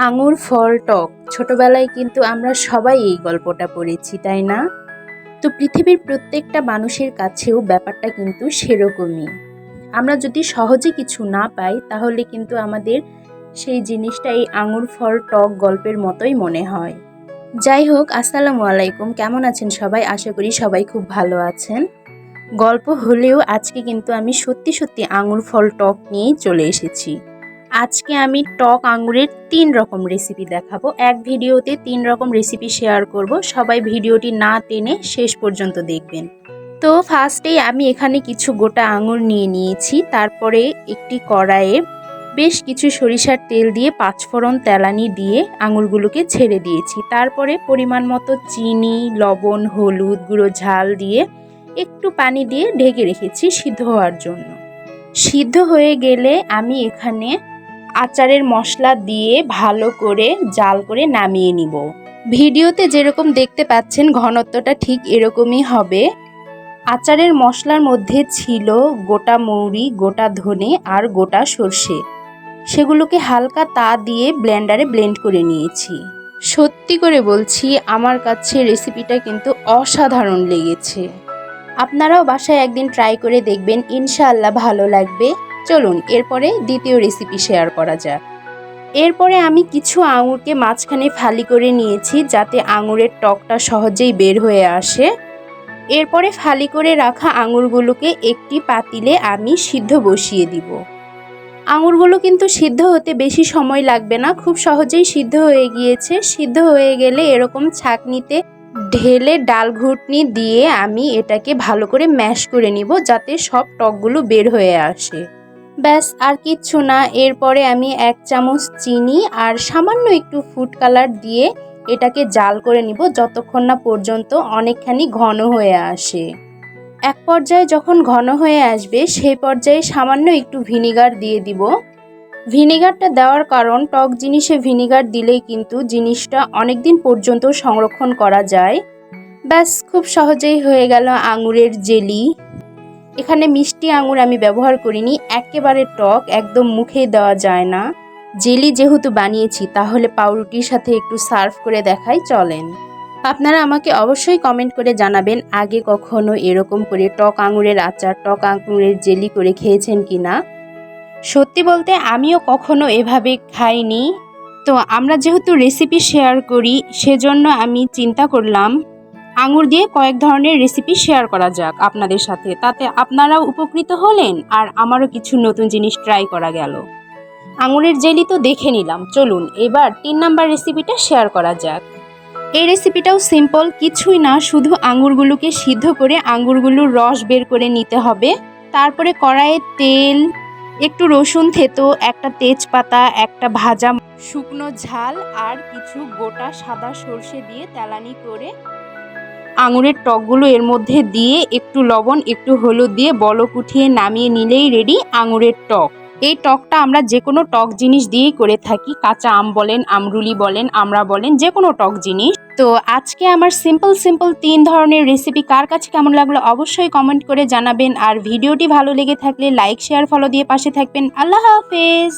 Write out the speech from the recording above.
আঙুর ফল টক। ছোটবেলায় কিন্তু আমরা সবাই এই গল্পটা পড়েছি, তাই না? তো পৃথিবীর প্রত্যেকটা মানুষের কাছেও ব্যাপারটা কিন্তু সেরকমই। আমরা যদি সহজে কিছু না পাই তাহলে কিন্তু আমাদের সেই জিনিসটা এই আঙুর ফল টক গল্পের মতোই মনে হয়। যাই হোক, আসসালামু আলাইকুম। কেমন আছেন সবাই? আশা করি সবাই খুব ভালো আছেন। গল্প হলেও আজকে কিন্তু আমি সত্যি সত্যি আঙুর ফল টক নিয়েই চলে এসেছি। আজকে আমি টক আঙুরের ৩ রকম রেসিপি দেখাবো। এক ভিডিওতে ৩ রকম রেসিপি শেয়ার করব। সবাই ভিডিওটি না টেনে শেষ পর্যন্ত দেখবেন। তো ফার্স্টেই আমি এখানে কিছু গোটা আঙুর নিয়ে নিয়েছি। তারপরে একটি কড়াইয়ে বেশ কিছু সরিষার তেল দিয়ে ৫ ফোড়ন তেলানি দিয়ে আঙুরগুলোকে ছেড়ে দিয়েছি। তারপরে পরিমাণ মতো চিনি, লবণ, হলুদ গুঁড়ো, ঝাল দিয়ে একটু পানি দিয়ে ঢেকে রেখেছি সিদ্ধ হওয়ার জন্য। সিদ্ধ হয়ে গেলে আমি এখানে আচারের মশলা দিয়ে ভালো করে জাল করে নামিয়ে নিব। ভিডিওতে যেরকম দেখতে পাচ্ছেন ঘনত্বটা ঠিক এরকমই হবে। আচারের মশলার মধ্যে ছিল গোটা মৌরি, গোটা ধনে আর গোটা সর্ষে। সেগুলোকে হালকা তা দিয়ে ব্লেন্ডারে ব্লেন্ড করে নিয়েছি। সত্যি করে বলছি, আমার কাছে রেসিপিটা কিন্তু অসাধারণ লেগেছে। আপনারাও বাসায় একদিন ট্রাই করে দেখবেন, ইনশাআল্লাহ ভালো লাগবে। চলুন এরপরে দ্বিতীয় রেসিপি শেয়ার করা যাক। এরপরে আমি কিছু আঙুরকে মাঝখানে ফালি করে নিয়েছি যাতে আঙুরের টকটা সহজেই বের হয়ে আসে। এরপরে ফালি করে রাখা আঙুরগুলোকে একটি পাতিলে আমি সিদ্ধ বসিয়ে দিব। আঙুরগুলো কিন্তু সিদ্ধ হতে বেশি সময় লাগবে না, খুব সহজেই সিদ্ধ হয়ে গিয়েছে। সিদ্ধ হয়ে গেলে এরকম ছাঁকনিতে ঢেলে ডাল ঘুটনি দিয়ে আমি এটাকে ভালো করে ম্যাশ করে নিব যাতে সব টকগুলো বের হয়ে আসে। ব্যাস, আর কিচ্ছু না। এরপরে আমি ১ চামচ চিনি আর সামান্য একটু ফুড কালার দিয়ে এটাকে জাল করে নিব যতক্ষণ না পর্যন্ত অনেকখানি ঘন হয়ে আসে। এক পর্যায়ে যখন ঘন হয়ে আসবে সেই পর্যায়ে সামান্য একটু ভিনিগার দিয়ে দিব। ভিনিগারটা দেওয়ার কারণ, টক জিনিসে ভিনিগার দিলেই কিন্তু জিনিসটা অনেকদিন পর্যন্ত সংরক্ষণ করা যায়। ব্যাস, খুব সহজেই হয়ে গেল আঙুরের জেলি। এখানে মিষ্টি আঙুর আমি ব্যবহার করিনি, একেবারে টক, একদম মুখেই দেওয়া যায় না। জেলি যেহেতু বানিয়েছি তাহলে পাউরুটির সাথে একটু সার্ভ করে দেখাই, চলেন। আপনারা আমাকে অবশ্যই কমেন্ট করে জানাবেন আগে কখনো এরকম করে টক আঙুরের আচার, টক আঙুরের জেলি করে খেয়েছেন কিনা। সত্যি বলতে আমিও কখনো এভাবে খাইনি। তো আমরা যেহেতু রেসিপি শেয়ার করি সেজন্য আমি চিন্তা করলাম আঙুর দিয়ে কয়েক ধরনের রেসিপি শেয়ার করা যাক আপনাদের সাথে। তাতে আপনারাও উপকৃত হলেন আর আমারও কিছু নতুন জিনিস ট্রাই করা গেল। আঙুরের জেলি তো দেখে নিলাম, চলুন এবার ৩ নাম্বার রেসিপিটা শেয়ার করা যাক। এই রেসিপিটাও সিম্পল, কিছুই না, শুধু আঙুরগুলোকে সিদ্ধ করে আঙুরগুলোর রস বের করে নিতে হবে। তারপরে কড়াইয়ে তেল, একটু রসুন থেতো, একটা তেজপাতা, একটা ভাজা শুকনো ঝাল আর কিছু গোটা সাদা সর্ষে দিয়ে তেলানি করে আঙুরের টকগুলো এর মধ্যে দিয়ে একটু লবণ, একটু হলুদ দিয়ে বলক উঠিয়ে নামিয়ে নিলেই রেডি আঙুরের টক। এই টকটা আমরা যে কোনো টক জিনিস দিয়েই করে থাকি, কাঁচা আম বলেন, আমরুলি বলেন, আমড়া বলেন, যে কোনো টক জিনিস। তো আজকে আমার সিম্পল ৩ ধরনের রেসিপি কার কাছে কেমন লাগলো অবশ্যই কমেন্ট করে জানাবেন। আর ভিডিওটি ভালো লেগে থাকলে লাইক, শেয়ার, ফলো দিয়ে পাশে থাকবেন। আল্লাহ হাফেজ।